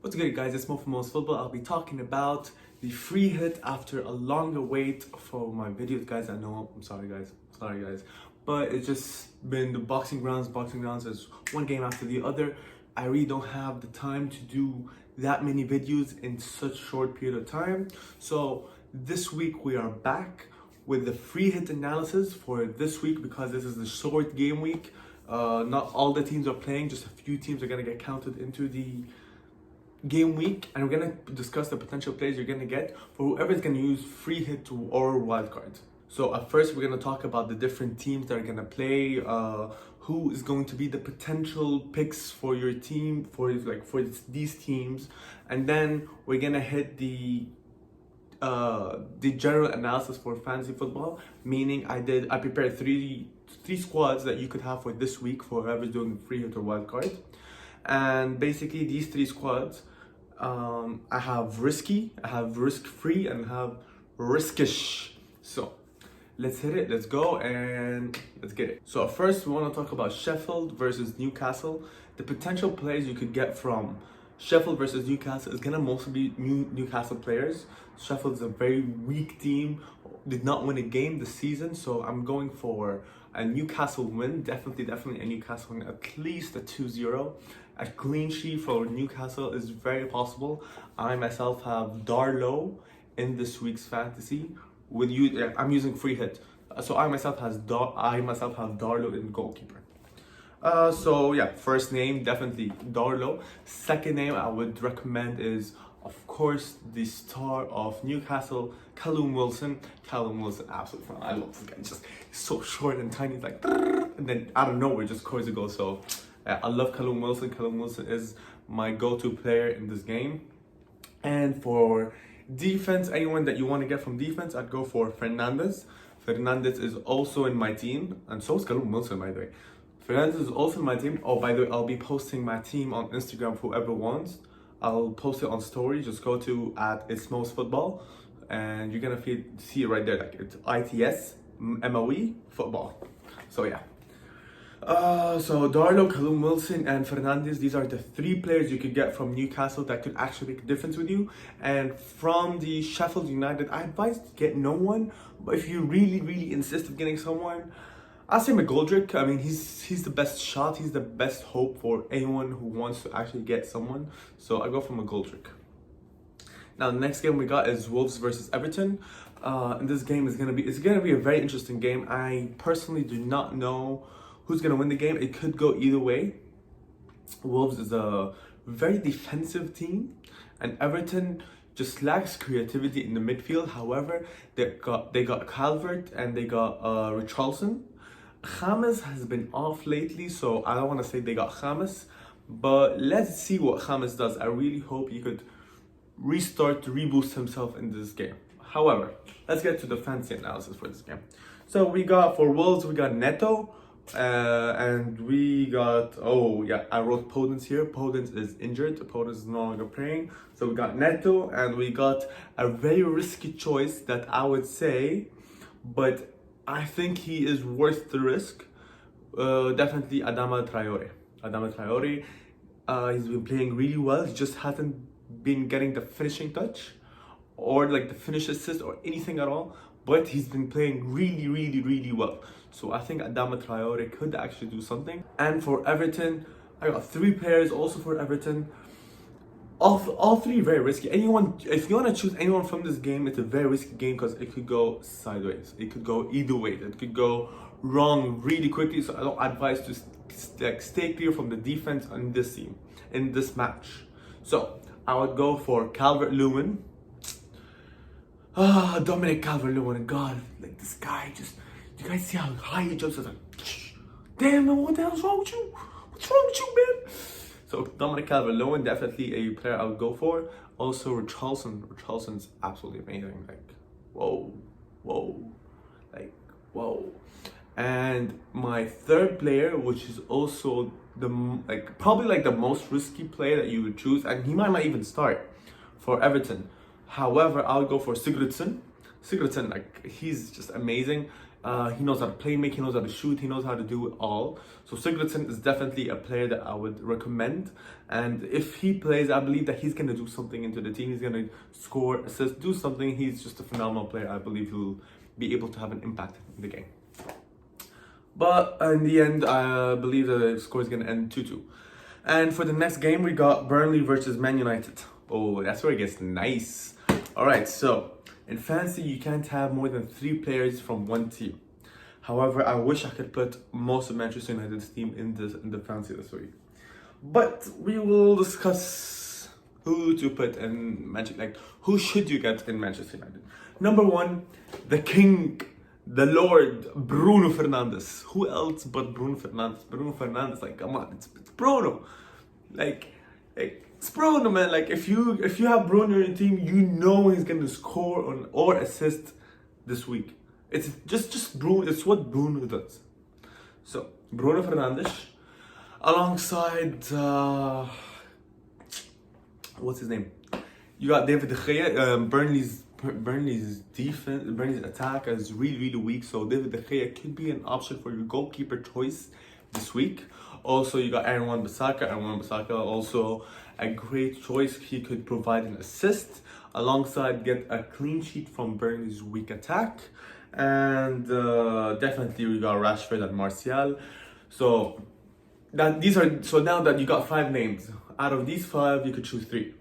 What's good, guys? It's Mo from Mo's Football. I'll be talking about the free hit after a longer wait for my videos, guys. I know, I'm sorry, guys. But it's just been the boxing rounds. Is one game after the other. I really don't have the time to do that many videos in such short period of time. So this week we are back with the free hit analysis for this week because this is the short game week. Not all the teams are playing, just a few teams are gonna get counted into the game week, and we're gonna discuss the potential players you're gonna get for whoever's gonna use free hit or wildcard. So at first we're gonna talk about the different teams that are gonna play, who is going to be the potential picks for your team for these teams, and then we're gonna hit the general analysis for fantasy football, meaning I prepared three squads that you could have for this week for whoever's doing free hit or wildcard. And basically these three squads, I have risky, I have risk-free, and I have riskish. So let's hit it, let's go, and let's get it. So first we want to talk about Sheffield versus Newcastle. The potential players you could get from Sheffield versus Newcastle is gonna mostly be Newcastle players. Sheffield is a very weak team, did not win a game this season, so I'm going for a Newcastle win, definitely a Newcastle win, at least a 2-0. A clean sheet for Newcastle is very possible. I myself have Darlow in this week's fantasy. With you, I'm using free hit, so I myself have Darlow in goalkeeper. So yeah, first name definitely Darlow. Second name I would recommend is, of course, the star of Newcastle, Callum Wilson. Callum Wilson, absolutely fun. I love this guy. Just so short and tiny, like, and then out of nowhere just scores a goal. So I love Callum Wilson. Callum Wilson is my go-to player in this game. And for defense, anyone that you want to get from defense, I'd go for Fernandes. Fernandes is also in my team, and so is Callum Wilson, by the way. Fernandes is also in my team. Oh, by the way, I'll be posting my team on Instagram for whoever wants. I'll post it on story. Just go to @itsmosfootball, and you're gonna see it right there. Like, it's ITSMOE football. So yeah. So Darlow, Callum Wilson, and Fernandes, these are the three players you could get from Newcastle that could actually make a difference with you. And from the Sheffield United, I advise to get no one, but if you really insist of getting someone, I'll say McGoldrick. I mean, he's the best shot, he's the best hope for anyone who wants to actually get someone. So I go for McGoldrick. Now the next game we got is Wolves versus Everton. And this game is gonna be a very interesting game. I personally do not know who's gonna win the game. It could go either way. Wolves is a very defensive team, and Everton just lacks creativity in the midfield. However, they got Calvert and they got Richarlison. James has been off lately, so I don't want to say they got James, but let's see what James does. I really hope he could reboost himself in this game. However, let's get to the fantasy analysis for this game. So for Wolves, we got Neto. And we got, I wrote Podence here. Podence is injured. Podence is no longer playing. So we got Neto, and we got a very risky choice that I would say, but I think he is worth the risk. Definitely Adama Traore. He's been playing really well. He just hasn't been getting the finishing touch or like the finish assist or anything at all, but he's been playing really well. So I think Adama Traore could actually do something. And for Everton, I got three players also for Everton. All three very risky. If you want to choose anyone from this game, it's a very risky game because it could go sideways. It could go either way. It could go wrong really quickly. So I don't advise to stay clear from the defense on this team in this match. So I would go for Calvert-Lewin. Dominic Calvert-Lewin, God, like this guy just, you guys see how high he jumps? It's like, damn man, what the hell's wrong with you? What's wrong with you, man? So Dominic Calvert-Lewin, definitely a player I would go for. Also Richarlison's absolutely amazing. Like, whoa. And my third player, which is also probably the most risky player that you would choose, and he might not even start for Everton. However, I'll go for Sigurdsson. Sigurdsson, he's just amazing. He knows how to play make, he knows how to shoot, he knows how to do it all. So Sigurdsson is definitely a player that I would recommend. And if he plays, I believe that he's going to do something into the team. He's going to score, assist, do something. He's just a phenomenal player. I believe he'll be able to have an impact in the game. But in the end, I believe the score is going to end 2-2. And for the next game, we got Burnley versus Man United. Oh, that's where it gets nice. All right, so in fantasy, you can't have more than 3 players from one team. However, I wish I could put most of Manchester United's team in the fantasy this week. But we will discuss who to put in Manchester, like who should you get in Manchester United. Number 1, the king, the Lord, Bruno Fernandes. Who else but Bruno Fernandes? Bruno Fernandes, like come on, it's Bruno. Like it's Bruno, man. Like if you have Bruno in your team, you know he's gonna score or assist this week. It's just Bruno. It's what Bruno does. So Bruno Fernandes, alongside what's his name? You got David De Gea. Burnley's defense, Burnley's attack is really weak. So David De Gea could be an option for your goalkeeper choice this week. Also, you got Aaron Wan-Bissaka, also a great choice. He could provide an assist alongside get a clean sheet from Burnley's weak attack. And definitely we got Rashford and Martial. So now that you got 5 names, out of these 5 you could choose 3.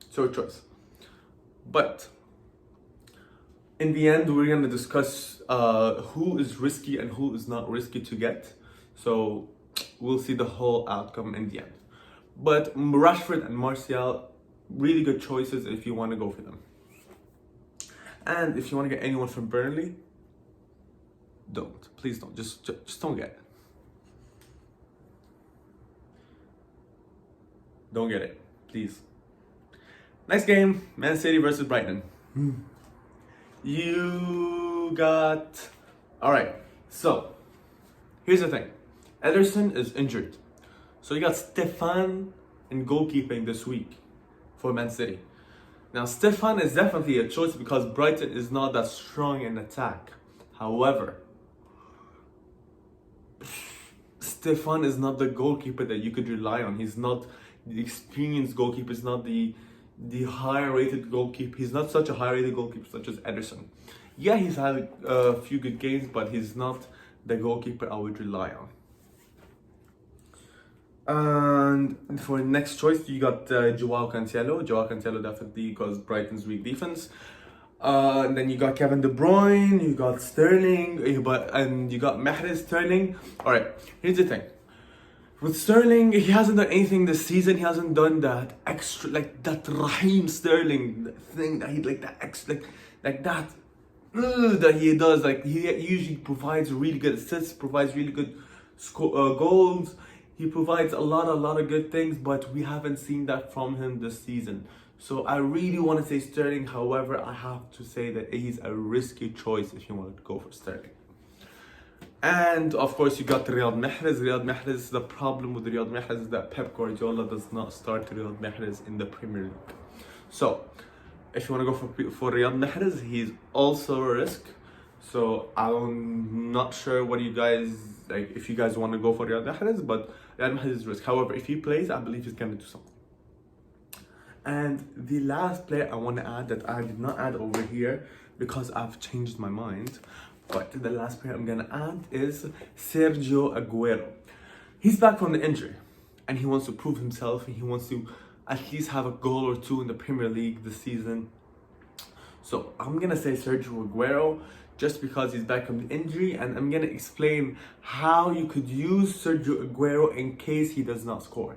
So choice. But in the end, we're gonna discuss who is risky and who is not risky to get. So we'll see the whole outcome in the end. But Rashford and Martial, really good choices if you want to go for them. And if you want to get anyone from Burnley, please don't, just don't get it. Don't get it, please. Next game, Man City versus Brighton. Alright, so here's the thing. Ederson is injured. So you got Stefan in goalkeeping this week for Man City. Now Stefan is definitely a choice because Brighton is not that strong in attack. However, Stefan is not the goalkeeper that you could rely on. He's not the experienced goalkeeper. He's not the higher rated goalkeeper. He's not such a high rated goalkeeper such as Ederson. Yeah, he's had a few good games, but he's not the goalkeeper I would rely on. And for next choice, you got Joao Cancelo. Joao Cancelo definitely because Brighton's weak defense. And then you got Kevin De Bruyne, you got Sterling, and you got Mahrez, Sterling. Alright, here's the thing. With Sterling, he hasn't done anything this season. He hasn't done that extra, like that Raheem Sterling thing that he that he does. Like he usually provides really good assists, provides really good goals. He provides a lot of good things, but we haven't seen that from him this season. So I really want to say Sterling. However, I have to say that he's a risky choice if you want to go for Sterling. And of course, you got Riyad Mahrez. The problem with Riyad Mahrez is that Pep Guardiola does not start Riyad Mahrez in the Premier League. So if you want to go for Riyad Mahrez, he's also a risk. So I'm not sure what you guys like. If you guys want to go for Riyad Mahrez, but Riyad Mahrez is a risk. However, if he plays, I believe he's gonna do something. And the last player I want to add that I did not add over here because I've changed my mind. But the last player I'm gonna add is Sergio Aguero. He's back from the injury, and he wants to prove himself. And he wants to at least have a goal or 2 in the Premier League this season. So I'm gonna say Sergio Aguero just because he's back from the injury, and I'm gonna explain how you could use Sergio Aguero in case he does not score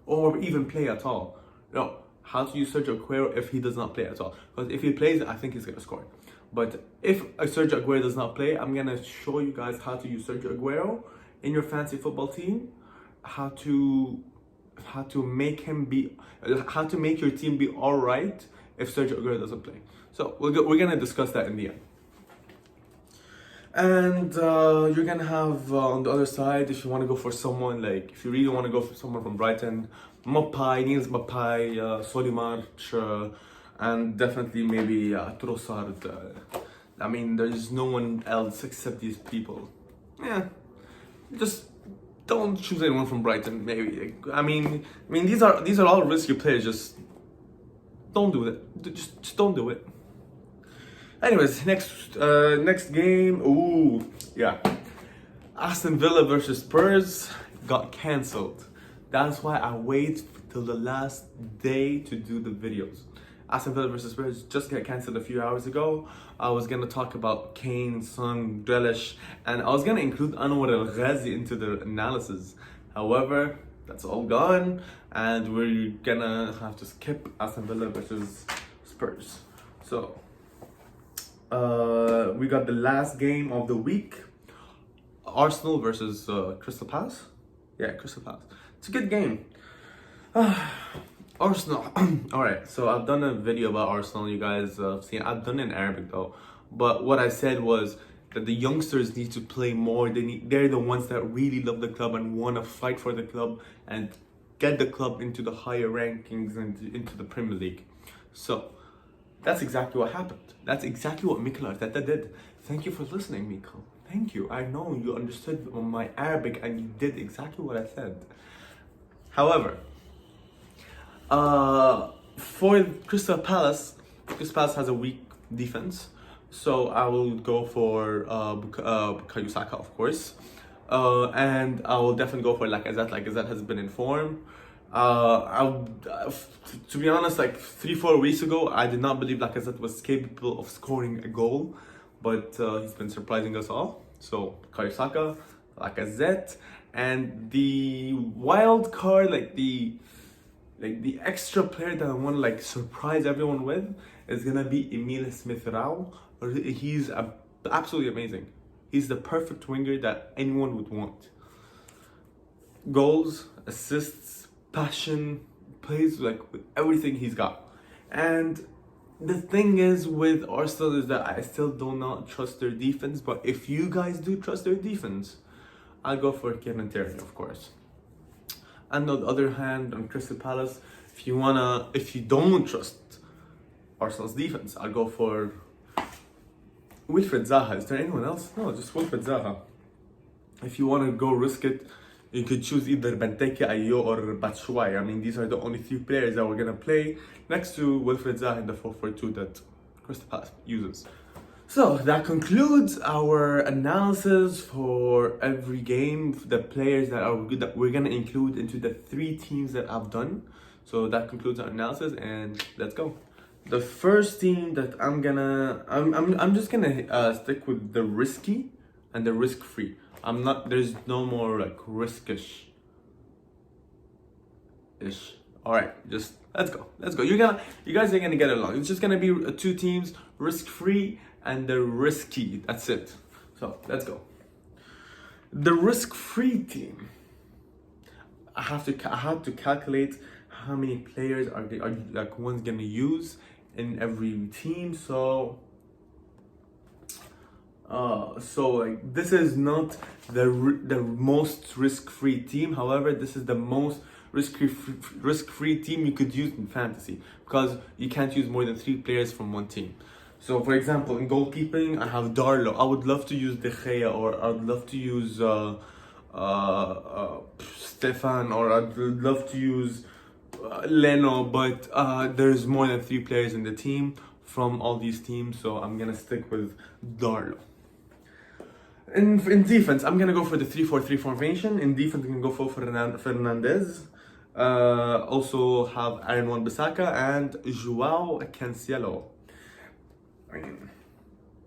or even play at all. No, how to use Sergio Aguero if he does not play at all. Because if he plays, I think he's gonna score. But if Sergio Aguero does not play, I'm gonna show you guys how to use Sergio Aguero in your fantasy football team, how to make your team be all right if Sergio Aguero doesn't play. So we're gonna discuss that in the end. And you're gonna have on the other side, if you want to go for someone like, if you really want to go for someone from Brighton, Niels Mapai, Solimarch, and definitely maybe Trossard. I mean, there's no one else except these people. Yeah, just don't choose anyone from Brighton. Maybe. I mean, these are all risky players. Just don't do it. Just don't do it. Anyways, next game. Ooh, yeah. Aston Villa versus Spurs got cancelled. That's why I wait till the last day to do the videos. Aston Villa versus Spurs just got cancelled a few hours ago. I was gonna talk about Kane, Son, Grealish, and I was gonna include Anwar El Ghazi into the analysis. However, that's all gone, and we're gonna have to skip Aston Villa versus Spurs. So, we got the last game of the week. Arsenal versus Crystal Palace. Yeah, Crystal Palace. It's a good game. Arsenal. Alright, so I've done a video about Arsenal. You guys have seen. I've done it in Arabic though. But what I said was that the youngsters need to play more. They're the ones that really love the club and want to fight for the club and get the club into the higher rankings and into the Premier League. So that's exactly what happened. That's exactly what Mikel Arteta did. Thank you for listening, Mikel. Thank you. I know you understood my Arabic and you did exactly what I said. However, for Crystal Palace has a weak defense, so I will go for Bukayo Saka, of course, and I will definitely go for Lacazette. Lacazette has been in form. To be honest, like 3-4 weeks ago, I did not believe Lacazette was capable of scoring a goal, but he's been surprising us all. So Bukayo Saka, Lacazette, and the wild card, like the extra player that I want to like surprise everyone with is gonna be Emile Smith-Rowe. He's absolutely amazing. He's the perfect winger that anyone would want. Goals, assists, passion, plays like with everything he's got. And the thing is with Arsenal is that I still do not trust their defense. But if you guys do trust their defense, I'll go for Kieran Tierney, of course. And on the other hand, on Crystal Palace, if you don't trust Arsenal's defense, I'll go for Wilfried Zaha. Is there anyone else? No, just Wilfried Zaha. If you want to go risk it, you could choose either Benteke, Ayew, or Batshuayi. I mean, these are the only three players that we're gonna play next to Wilfried Zaha in the 4-4-2 that Crystal Palace uses. So that concludes our analysis for every game, the players that we're gonna include into the 3 teams that I've done. So that concludes our analysis, and let's go. The first team that I'm just gonna stick with the risky and the risk-free. There's no more like riskish. All right, just let's go. You guys are gonna get along. It's just gonna be 2 teams, risk-free and the risky. That's it. So let's go. The risk-free team. I have to calculate how many players are like one's gonna use in every team. So like this is not the most risk-free team. However, this is the most risk-free team you could use in fantasy because you can't use more than 3 players from one team. So, for example, in goalkeeping, I have Darlow. I would love to use De Gea, or I'd love to use Stefan, or I'd love to use Leno. But there's more than 3 players in the team from all these teams, so I'm gonna stick with Darlow. In defense, I'm gonna go for the 3-4-3 formation. In defense, I'm gonna go for Fernandez. Also have Aaron Wan-Bissaka and Joao Cancelo. I mean,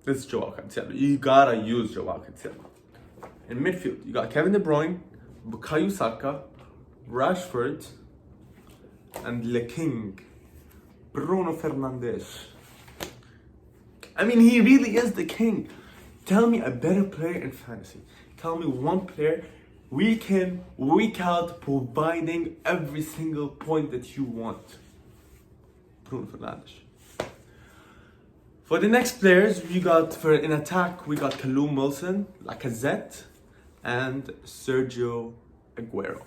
this is Joao Cancelo. You gotta use Joao Cancelo. In midfield, you got Kevin De Bruyne, Bukayo Saka, Rashford, and Le King, Bruno Fernandes. I mean, he really is the king. Tell me a better player in fantasy. Tell me one player week in, week out, providing every single point that you want. Bruno Fernandes. For the next players, in attack, we got Callum Wilson, Lacazette, and Sergio Aguero.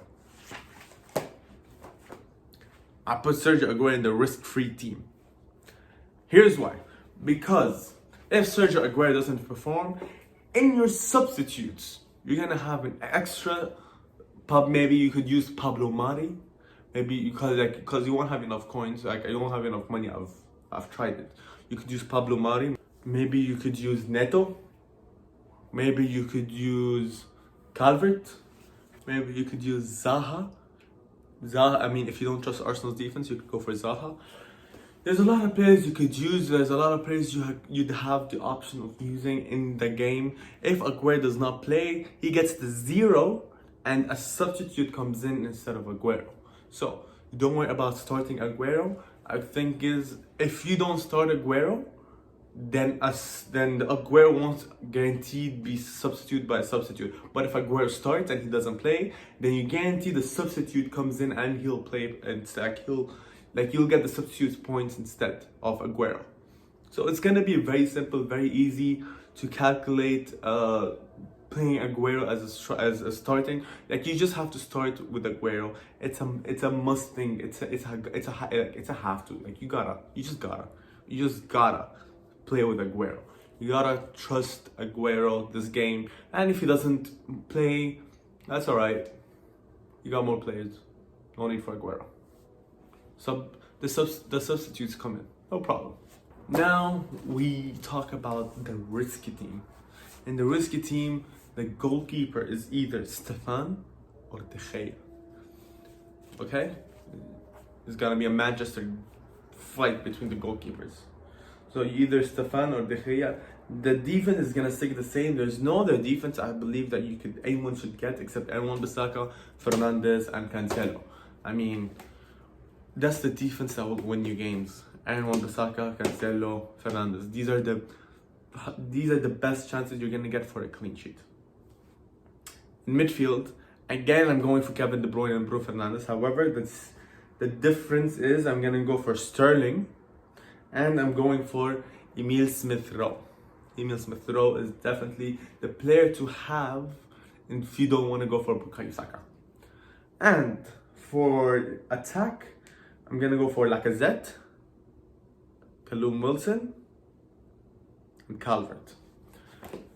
I put Sergio Aguero in the risk-free team. Here's why. Because If Sergio Aguero doesn't perform, in your substitutes, you're gonna have an extra. Maybe you could use Pablo Mari. Maybe because you won't have enough coins. Like you won't have enough money. I've tried it. You could use Pablo Mari. Maybe you could use Neto. Maybe you could use Calvert. Maybe you could use Zaha. I mean, if you don't trust Arsenal's defense, you could go for Zaha. There's a lot of players you could use. There's a lot of players you'd have the option of using in the game. If Aguero does not play, he gets the 0 and a substitute comes in instead of Aguero. So don't worry about starting Aguero. I think is if you don't start Aguero, then the Aguero won't guaranteed be substituted by a substitute. But if Aguero starts and he doesn't play, then you guarantee the substitute comes in and he'll play. It's like you'll get the substitute points instead of Aguero. So it's gonna be very simple, very easy to calculate playing Aguero as a starting. Like you just have to start with Aguero. It's a must thing. It's a have to. Like you just gotta play with Aguero. You gotta trust Aguero this game. And if he doesn't play, that's alright. You got more players. No need for Aguero. The substitutes come in, no problem. Now we talk about the risky team. In the risky team, the goalkeeper is either Stefan or De Gea. Okay? There's gonna be a Manchester fight between the goalkeepers. So either Stefan or De Gea. The defense is gonna stick the same. There's no other defense I believe that anyone should get except Wan-Bissaka, Fernandes, and Cancelo. I mean, that's the defense that will win you games. Wan-Bissaka, Cancelo, Fernandes. These are the best chances you're gonna get for a clean sheet. In midfield, again, I'm going for Kevin De Bruyne and Bruno Fernandes. However, the difference is I'm gonna go for Sterling, and I'm going for Emil Smith-Rowe. Emil Smith-Rowe is definitely the player to have if you don't want to go for Bukayo Saka. And for attack, I'm gonna go for Lacazette, Callum Wilson, and Calvert.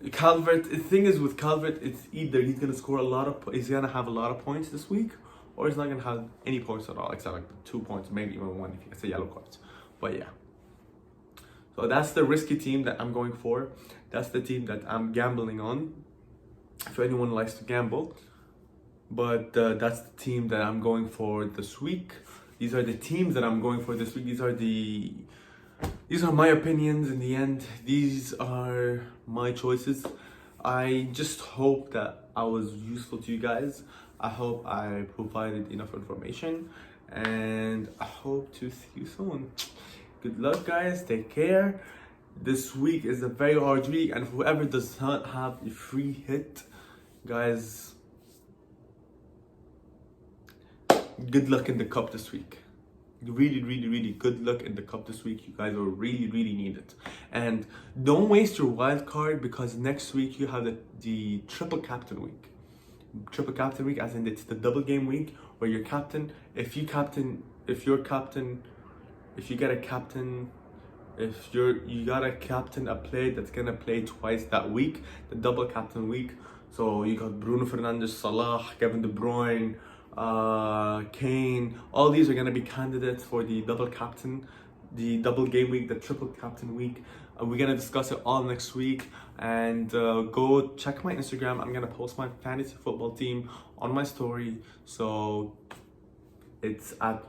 The thing is with Calvert, it's either he's gonna have a lot of points this week, or he's not gonna have any points at all, except like 2 points, maybe even 1 if he gets a yellow card. But yeah. So that's the risky team that I'm going for. That's the team that I'm gambling on. If anyone likes to gamble. But that's the team that I'm going for this week. These are the teams that I'm going for this week. These are my opinions in the end. These are my choices. I just hope that I was useful to you guys. I hope I provided enough information. And I hope to see you soon. Good luck, guys. Take care. This week is a very hard week, and whoever does not have a free hit, guys, good luck in the cup this week. Really good luck in the cup this week. You guys will really need it. And don't waste your wild card, because next week you have the triple captain week. Triple captain week, as in it's the double game week where your captain, if you got a captain a player that's gonna play twice that week, the double captain week. So you got Bruno Fernandes, Salah, Kevin De Bruyne, Kane. All these are gonna be candidates for the double captain, the double game week, the triple captain week. We're gonna discuss it all next week. And go check my Instagram. I'm gonna post my fantasy football team on my story. So it's at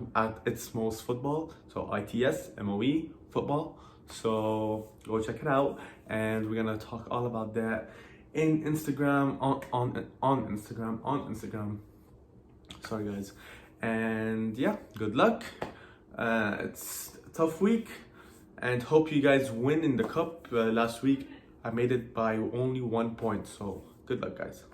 Itsmo's football. So ITSMOE football. So go check it out, and we're gonna talk all about that in Instagram on Instagram. Sorry guys, and yeah, good luck. It's a tough week, and hope you guys win in the cup. Last week I made it by only 1 point, so good luck, guys.